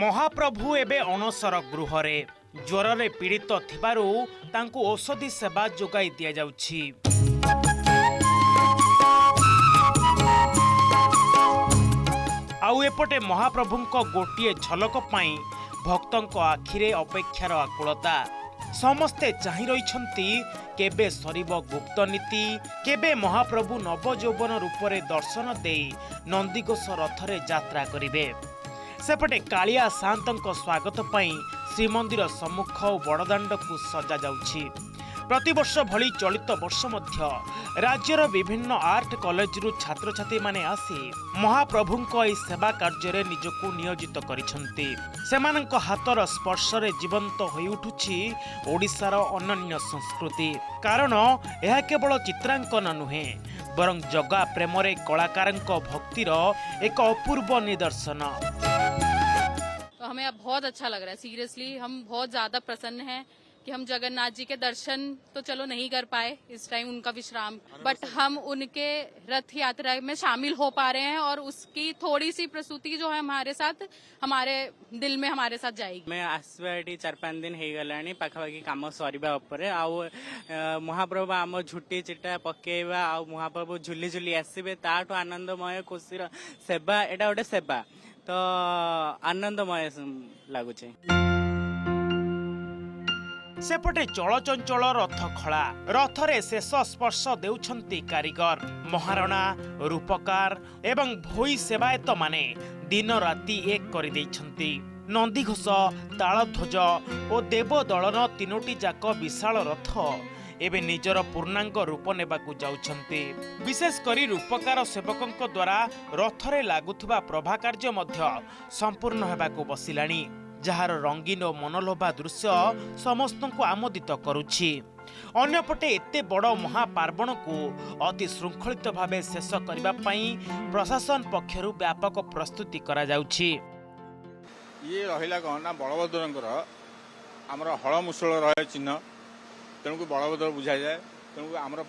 महाप्रभु एबे अणसर गृहरे ज्वर रे पीड़ित थिबारु तांकु औषधि सेवा जोगाई दिया जाउछि। आउ एपटे महाप्रभुंक गोटिए झलक पाई भक्तंक आखिरे अपेक्षार आकुलता। समस्ते चाहि रहिछंती केबे सरीब गुप्त नीति, केबे महाप्रभु नवजौवन रूपरे दर्शन देई नंदीघोष रथरे यात्रा करिवे। सेपटे कालिया सान्तंक स्वागत पाई श्रीमंदिर सम्मुख और बड़दाण्ड को सजा जाउछि। प्रतिवर्ष भली चलित वर्ष मध्य राज्यर विभिन्न आर्ट कॉलेज रु छात्र छात्री माने आसी महाप्रभुंक एई सेवा कार्य निजको नियोजित करिसंती। सेमानंक हातर स्पर्श रे जीवंत होई उठुछि ओडिसार अनन्य संस्कृति। कारण यह केवल चित्रांकन नुहे बरं जगा प्रेमरे कलाकारंक भक्तिर एक अपूर्व निदर्शन। तो हमें अब बहुत अच्छा लग रहा है। सीरियसली हम बहुत ज्यादा प्रसन्न हैं कि हम जगन्नाथ जी के दर्शन तो चलो नहीं कर पाए इस टाइम, उनका विश्राम, बट हम उनके रथ यात्रा में शामिल हो पा रहे हैं और उसकी थोड़ी सी प्रस्तुति जो है हमारे साथ, हमारे दिल में हमारे साथ जाएगी। मैं आसवा 4-5 दिन हो गलानी पाखापाखि काम सरिबा उपरे आउ महाप्रभु आम झुटी चिटा पकेबा आ महाप्रभु झुली झुली आसबे ताठो आनंदमय खुशीर सेवा एटा गोटे सेवा तो आनंदमय लागुचे। सेपटे चलचंचल रथ खड़ा रथरे शेष स्पर्श देउछंती कारीगर महारणा रूपकार एवं भोई सेवायत माने दिन राति एक कर देइछंती। नंदीघोष तालध्वज और देवदलन तीनोटी जाक विशाल रथ एबे निजर पूर्णांग रूप नेबाकू जाउछंती। विशेष करी रूपकार सेवकंक द्वारा रथरे लागुथुबा प्रभा कार्य मध्य संपूर्ण हेबाकू बसिलाणी, जार रंगीन और मनलोभा दृश्य समस्त को आमोदित करुछि। अन्यपटे एते बड़ महापार्वण को अति श्रृंखलित भावे शेष करबा पई प्रशासन पक्षरु व्यापक प्रस्तुति करा जाउछि। ये रहिला गहना बलभद्रंकर आमर हलमुसळ रहे चिन्ह, तेणुक बलभद्र बुझा जाए। तेणुक आमर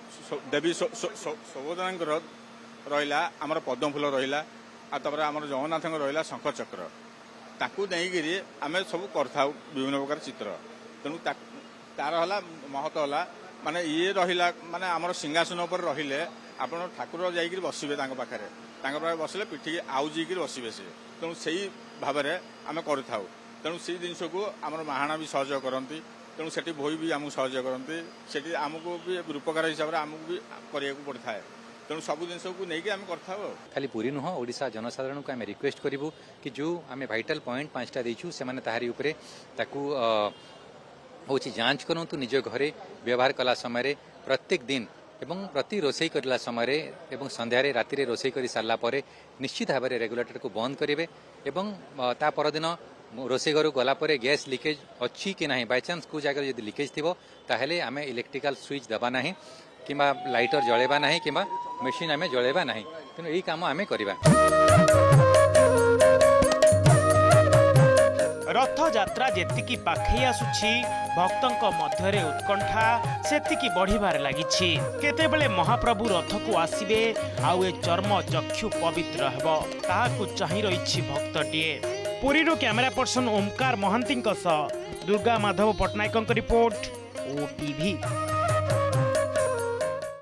देवी सुभद्रांकर रहिला आमर पद्म फूल रहिला आ तपर आमर जगन्नाथंकर रहिला शंख चक्र, ताकू देकिरी आमे सब करथाउ विभिन्न प्रकार चित्र। तेणु तार हला महत्व हला माने ये रहिला माने आमर सिंहासन पर रहिले आपण ठाकुर जाइकिरी बसिबे तांग पाखरे, तांग पाखरे बसिले पिठी आउजीकिरी बसिबे से। तेणु सेही भाबरे आमे करथाउ। तेणु सेही जिनिस को आमर महाणा भी सहयोग करंती। तेणु सेठी भोई भी आमु सहयोग करंती। सेठी आमको भी रूपकार हिसाब रे आमको भी करिया को पड़थाय। तेणु सब जिन को नहीं आम कर खाली पुरी नुह ओडिशा जनसाधारण को आम रिक्वेस्ट करूँ कि जो आम भाइटाल पॉइंट 5टा देचु से ताहारी उपरे ताकू हूँ जांच करूँ निज घरे व्यवहार कला समय प्रत्येक दिन एवं प्रति रोषे करला समय एवं संध्यारे राति रोषे कर सारा पर निश्चित भाव में रेगुलेटर को बंद करेंगे एवं ता परदिन रोषे घर गलापर गैस लिकेज अच्छी कि ना बायचान्स को जगह जब लिकेज थी ताहले आम इलेक्ट्रिकल स्विच दबा ना कि लाइटर जलेबा नहीं कि मेसीन आम जलेबा नहीं। तेणु यही काम आम करवा। रथ यात्रा जेतिकी पाखई आसुछि भक्तंक मध्यरे उत्कंठा सेतिकी बढ़िबार लागिछि। केतेबेले महाप्रभु रथ को आसीबे आउ ए चर्म चक्षु पवित्र हेबो ताहाकू चाहि रहिछि भक्तटिए। पुरीरो कैमरा पर्सन ओमकार महांतींक सह दुर्गा माधव पटनायकंक रिपोर्ट ओटीवी।